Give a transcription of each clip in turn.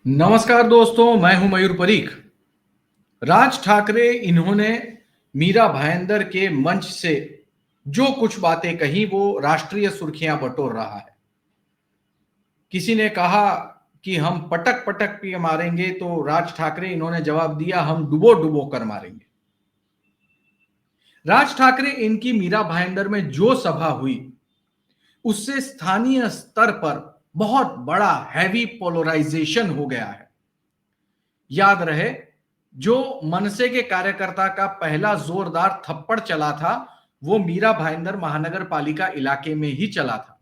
नमस्कार दोस्तों, मैं हूं मयूर परीख। राज ठाकरे इन्होंने मीरा भाईंदर के मंच से जो कुछ बातें कही वो राष्ट्रीय सुर्खियां बटोर रहा है। किसी ने कहा कि हम पटक पटक के मारेंगे, तो राज ठाकरे इन्होंने जवाब दिया, हम डुबो डुबो कर मारेंगे। राज ठाकरे इनकी मीरा भाईंदर में जो सभा हुई उससे स्थानीय स्तर पर बहुत बड़ा हैवी पोलराइजेशन हो गया है। याद रहे, जो मनसे के कार्यकर्ता का पहला जोरदार थप्पड़ चला था वो मीरा भाईंदर महानगर पालिका इलाके में ही चला था,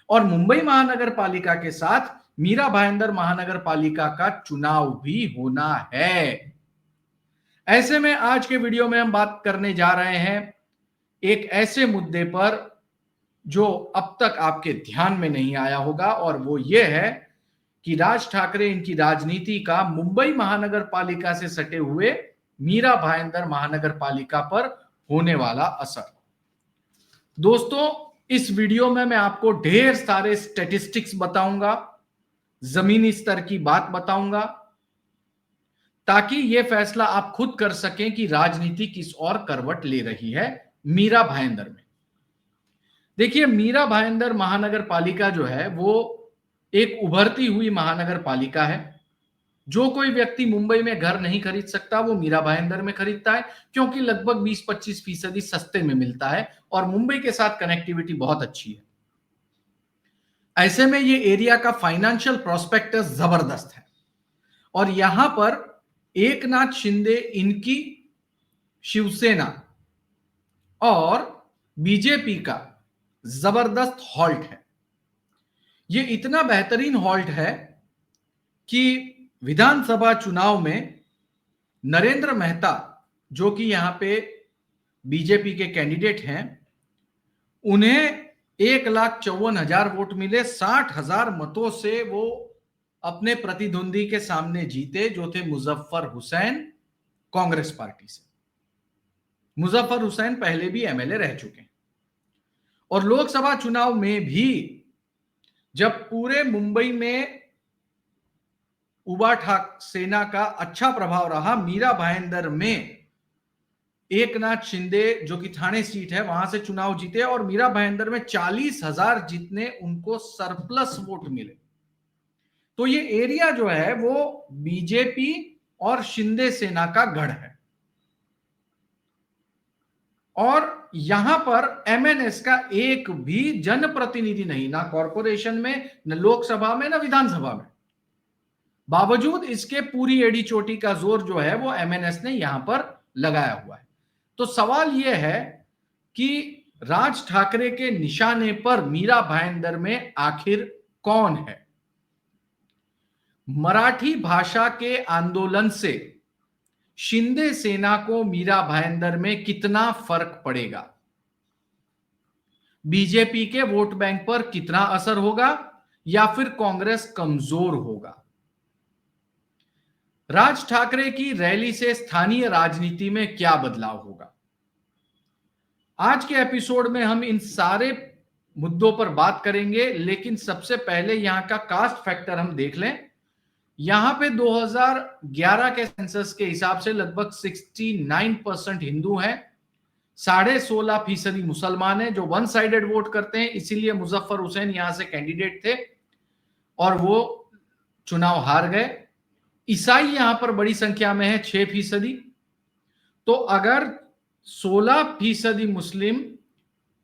और मुंबई महानगर पालिका के साथ मीरा भाईंदर महानगर पालिका का चुनाव भी होना है। ऐसे में आज के वीडियो में हम बात करने जा रहे हैं एक ऐसे मुद्दे पर जो अब तक आपके ध्यान में नहीं आया होगा, और वो ये है कि राज ठाकरे इनकी राजनीति का मुंबई महानगर पालिका से सटे हुए मीरा भाईंदर महानगर पालिका पर होने वाला असर। दोस्तों, इस वीडियो में मैं आपको ढेर सारे स्टैटिस्टिक्स बताऊंगा, जमीनी स्तर की बात बताऊंगा, ताकि यह फैसला आप खुद कर सकें कि राजनीति किस और करवट ले रही है मीरा भाईंदर में। देखिए, मीरा भाईंदर महानगर पालिका जो है वो एक उभरती हुई महानगर पालिका है। जो कोई व्यक्ति मुंबई में घर नहीं खरीद सकता वो मीरा भाईंदर में खरीदता है, क्योंकि लगभग 20-25% सस्ते में मिलता है और मुंबई के साथ कनेक्टिविटी बहुत अच्छी है। ऐसे में ये एरिया का फाइनेंशियल प्रोस्पेक्टस जबरदस्त है, और यहां पर एकनाथ शिंदे इनकी शिवसेना और बीजेपी का जबरदस्त हॉल्ट है। ये इतना बेहतरीन हॉल्ट है कि विधानसभा चुनाव में नरेंद्र मेहता, जो कि यहां पे बीजेपी के कैंडिडेट हैं, उन्हें 1,54,000 वोट मिले। 60,000 मतों से वो अपने प्रतिद्वंदी के सामने जीते, जो थे मुजफ्फर हुसैन कांग्रेस पार्टी से। मुजफ्फर हुसैन पहले भी एमएलए रह चुके हैं, और लोकसभा चुनाव में भी जब पूरे मुंबई में उबाठाक सेना का अच्छा प्रभाव रहा, मीरा भाईंदर में एकनाथ शिंदे, जो कि थाने सीट है, वहां से चुनाव जीते और मीरा भाईंदर में 40,000 जितने उनको सरप्लस वोट मिले। तो ये एरिया जो है वो बीजेपी और शिंदे सेना का गढ़ है, और यहां पर एमएनएस का एक भी जनप्रतिनिधि नहीं, ना कॉरपोरेशन में, न लोकसभा में, न विधानसभा में। बावजूद इसके पूरी एड़ी चोटी का जोर जो है वो एमएनएस ने यहां पर लगाया हुआ है। तो सवाल यह है कि राज ठाकरे के निशाने पर मीरा भाईंदर में आखिर कौन है? मराठी भाषा के आंदोलन से शिंदे सेना को मीरा भाईंदर में कितना फर्क पड़ेगा? बीजेपी के वोट बैंक पर कितना असर होगा, या फिर कांग्रेस कमजोर होगा? राज ठाकरे की रैली से स्थानीय राजनीति में क्या बदलाव होगा? आज के एपिसोड में हम इन सारे मुद्दों पर बात करेंगे, लेकिन सबसे पहले यहां का कास्ट फैक्टर हम देख लें। यहां पे 2011 के सेंसस के हिसाब से लगभग 69% हिंदू हैं, 16.5% मुसलमान हैं जो वन साइडेड वोट करते हैं। इसीलिए मुजफ्फर हुसैन यहां से कैंडिडेट थे और वो चुनाव हार गए। ईसाई यहां पर बड़ी संख्या में है, 6%। तो अगर 16% मुस्लिम,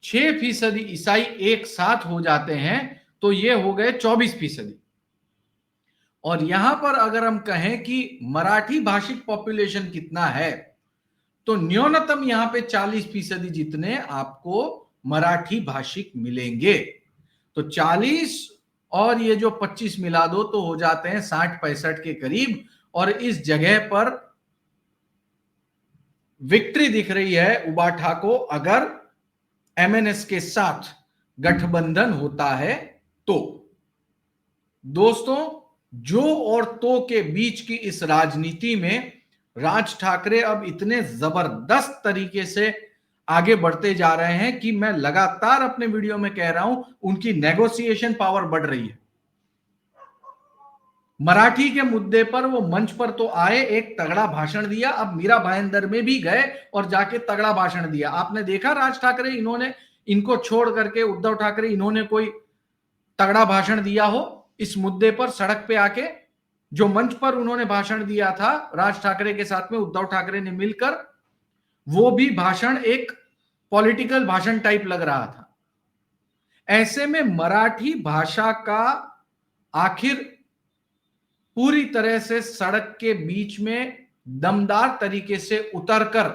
6% ईसाई एक साथ हो जाते हैं तो ये हो गए 24%। और यहां पर अगर हम कहें कि मराठी भाषिक पॉपुलेशन कितना है, तो न्यूनतम यहां पे 40% जितने आपको मराठी भाषिक मिलेंगे। तो 40 और ये जो 25 मिला दो तो हो जाते हैं 60-65 के करीब। और इस जगह पर विक्ट्री दिख रही है उबाठा को, अगर एमएनएस के साथ गठबंधन होता है तो। दोस्तों, जो और तो के बीच की इस राजनीति में राज ठाकरे अब इतने जबरदस्त तरीके से आगे बढ़ते जा रहे हैं कि मैं लगातार अपने वीडियो में कह रहा हूं, उनकी नेगोशिएशन पावर बढ़ रही है। मराठी के मुद्दे पर वो मंच पर तो आए, एक तगड़ा भाषण दिया, अब मीरा भाईंदर में भी गए और जाके तगड़ा भाषण दिया। आपने देखा राज ठाकरे, इन्होंने, इनको छोड़ करके उद्धव ठाकरे, इन्होंने कोई तगड़ा भाषण दिया हो इस मुद्दे पर सड़क पे आके? जो मंच पर उन्होंने भाषण दिया था राज ठाकरे के साथ में उद्धव ठाकरे ने मिलकर, वो भी भाषण एक पॉलिटिकल भाषण टाइप लग रहा था। ऐसे में मराठी भाषा का आखिर पूरी तरह से सड़क के बीच में दमदार तरीके से उतरकर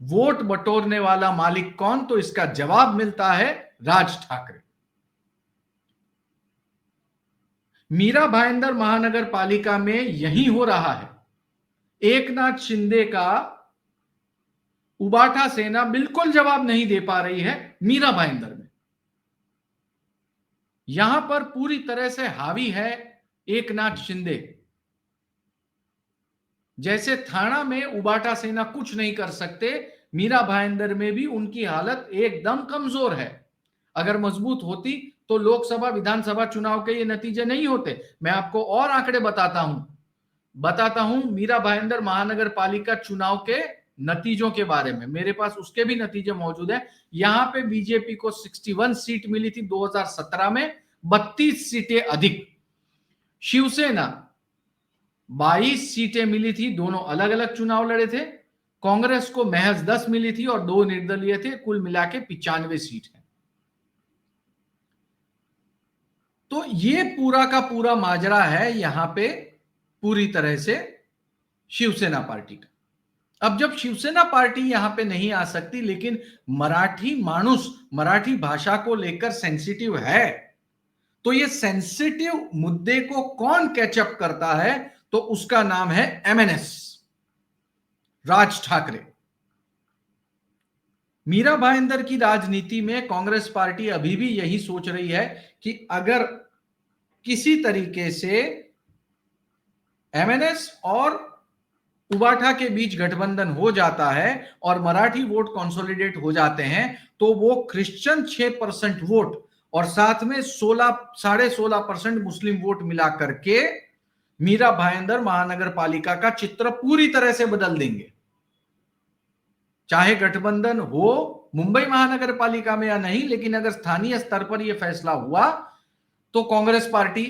वोट बटोरने वाला मालिक कौन? तो इसका जवाब मिलता है राज ठाकरे। मीरा भाईंदर महानगर पालिका में यही हो रहा है। एकनाथ शिंदे का उबाटा सेना बिल्कुल जवाब नहीं दे पा रही है मीरा भाईंदर में। यहां पर पूरी तरह से हावी है एकनाथ शिंदे। जैसे थाना में उबाटा सेना कुछ नहीं कर सकते, मीरा भाईंदर में भी उनकी हालत एकदम कमजोर है। अगर मजबूत होती तो लोकसभा विधानसभा चुनाव के ये नतीजे नहीं होते। मैं आपको और आंकड़े बताता हूं मीरा भाईंदर महानगर पालिका चुनाव के नतीजों के बारे में। मेरे पास उसके भी नतीजे मौजूद है। यहां पे बीजेपी को 61 सीट मिली थी 2017 में, 32 सीटें अधिक। शिवसेना 22 सीटें मिली थी, दोनों अलग अलग चुनाव लड़े थे। कांग्रेस को महज 10 मिली थी और 2 निर्दलीय थे। कुल मिला के 95 सीट है। तो ये पूरा का पूरा माजरा है यहां पे पूरी तरह से शिवसेना पार्टी का। अब जब शिवसेना पार्टी यहां पे नहीं आ सकती, लेकिन मराठी मानुस मराठी भाषा को लेकर सेंसिटिव है, तो ये सेंसिटिव मुद्दे को कौन कैचअप करता है? तो उसका नाम है एमएनएस, राज ठाकरे। मीरा भाईंदर की राजनीति में कांग्रेस पार्टी अभी भी यही सोच रही है कि अगर किसी तरीके से एमएनएस और उबाठा के बीच गठबंधन हो जाता है और मराठी वोट कंसोलिडेट हो जाते हैं, तो वो क्रिश्चियन 6% वोट और साथ में 16.5% मुस्लिम वोट मिला करके मीरा भाईंदर महानगर पालिका का चित्र पूरी तरह से बदल देंगे। चाहे गठबंधन हो मुंबई महानगर पालिका में या नहीं, लेकिन अगर स्थानीय स्तर पर यह फैसला हुआ तो कांग्रेस पार्टी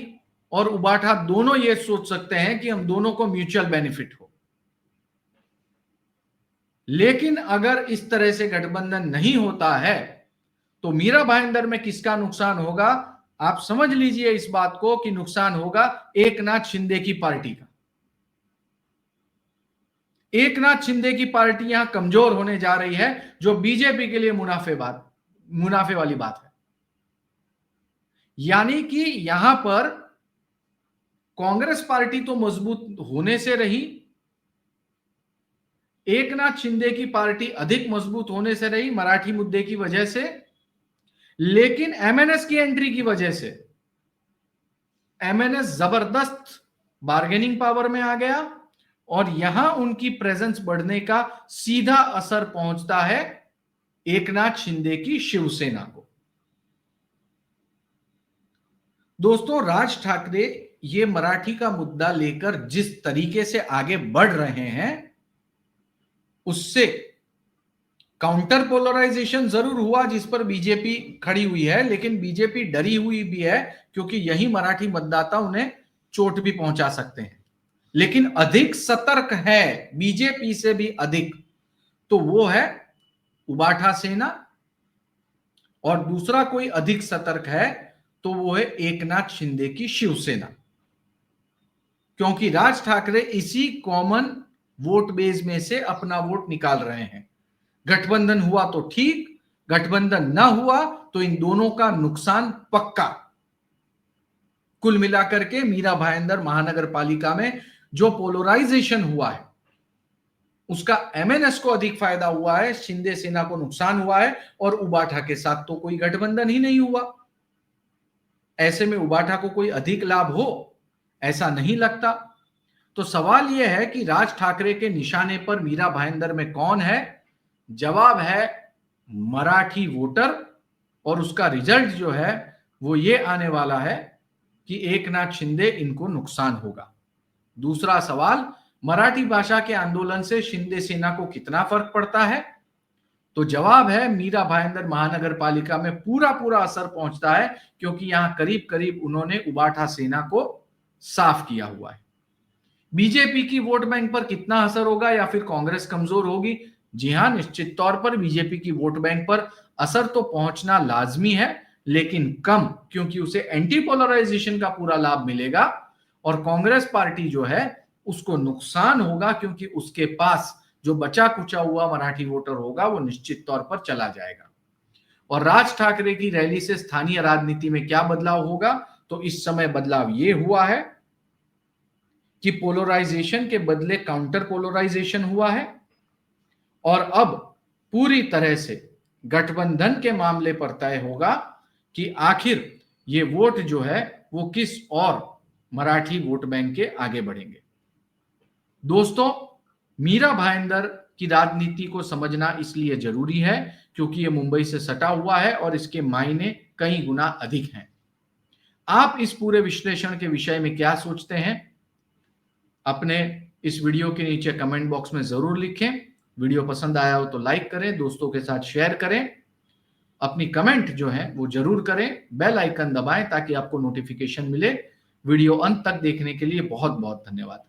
और उबाठा दोनों ये सोच सकते हैं कि हम दोनों को म्यूचुअल बेनिफिट हो। लेकिन अगर इस तरह से गठबंधन नहीं होता है तो मीरा भाईंदर में किसका नुकसान होगा? आप समझ लीजिए इस बात को कि नुकसान होगा एकनाथ शिंदे की पार्टी का। एकनाथ शिंदे की पार्टी यहां कमजोर होने जा रही है, जो बीजेपी के लिए मुनाफे वाली बात है। यानी कि यहां पर कांग्रेस पार्टी तो मजबूत होने से रही, एकनाथ शिंदे की पार्टी अधिक मजबूत होने से रही मराठी मुद्दे की वजह से, लेकिन एमएनएस की एंट्री की वजह से एमएनएस जबरदस्त बार्गेनिंग पावर में आ गया और यहां उनकी प्रेजेंस बढ़ने का सीधा असर पहुंचता है एकनाथ शिंदे की शिवसेना को। दोस्तों, राज ठाकरे ये मराठी का मुद्दा लेकर जिस तरीके से आगे बढ़ रहे हैं, उससे काउंटर पोलराइजेशन जरूर हुआ जिस पर बीजेपी खड़ी हुई है, लेकिन बीजेपी डरी हुई भी है क्योंकि यही मराठी मतदाता उन्हें चोट भी पहुंचा सकते हैं। लेकिन अधिक सतर्क है बीजेपी से भी अधिक, तो वो है उबाठा सेना, और दूसरा कोई अधिक सतर्क है तो वो है एकनाथ शिंदे की शिवसेना। क्योंकि राज ठाकरे इसी कॉमन वोट बेस में से अपना वोट निकाल रहे हैं। गठबंधन हुआ तो ठीक, गठबंधन ना हुआ तो इन दोनों का नुकसान पक्का। कुल मिलाकर के मीरा भाईंदर महानगर पालिका में जो पोलराइजेशन हुआ है उसका एमएनएस को अधिक फायदा हुआ है, शिंदे सेना को नुकसान हुआ है, और उबाठा के साथ तो कोई गठबंधन ही नहीं हुआ। ऐसे में उबाठा को कोई अधिक लाभ हो ऐसा नहीं लगता। तो सवाल यह है कि राज ठाकरे के निशाने पर मीरा भाईंदर में कौन है? जवाब है मराठी वोटर, और उसका रिजल्ट जो है वो ये आने वाला है कि एकनाथ शिंदे इनको नुकसान होगा। दूसरा सवाल, मराठी भाषा के आंदोलन से शिंदे सेना को कितना फर्क पड़ता है? तो जवाब है, मीरा भाईंदर महानगर पालिका में पूरा पूरा असर पहुंचता है, क्योंकि यहां करीब करीब उन्होंने उबाठा सेना को साफ किया हुआ है। बीजेपी की वोट बैंक पर कितना असर होगा या फिर कांग्रेस कमजोर होगी? जी हां, निश्चित तौर पर बीजेपी की वोट बैंक पर असर तो पहुंचना लाजमी है, लेकिन कम, क्योंकि उसे एंटी पोलराइजेशन का पूरा लाभ मिलेगा। और कांग्रेस पार्टी जो है उसको नुकसान होगा, क्योंकि उसके पास जो बचा कुचा हुआ मराठी वोटर होगा वो निश्चित तौर पर चला जाएगा। और राज ठाकरे की रैली से स्थानीय राजनीति में क्या बदलाव होगा? तो इस समय बदलाव ये हुआ है कि पोलराइजेशन के बदले काउंटर पोलराइजेशन हुआ है, और अब पूरी तरह से गठबंधन के मामले पर तय होगा कि आखिर ये वोट जो है वो किस और मराठी वोट बैंक के आगे बढ़ेंगे। दोस्तों, मीरा भाईंदर की राजनीति को समझना इसलिए जरूरी है क्योंकि ये मुंबई से सटा हुआ है और इसके मायने कई गुना अधिक हैं। आप इस पूरे विश्लेषण के विषय में क्या सोचते हैं? अपने इस वीडियो के नीचे कमेंट बॉक्स में जरूर लिखें। वीडियो पसंद आया हो तो लाइक करें, दोस्तों के साथ शेयर करें, अपनी कमेंट जो है वो जरूर करें, बेल आइकन दबाएं ताकि आपको नोटिफिकेशन मिले। वीडियो अंत तक देखने के लिए बहुत बहुत धन्यवाद।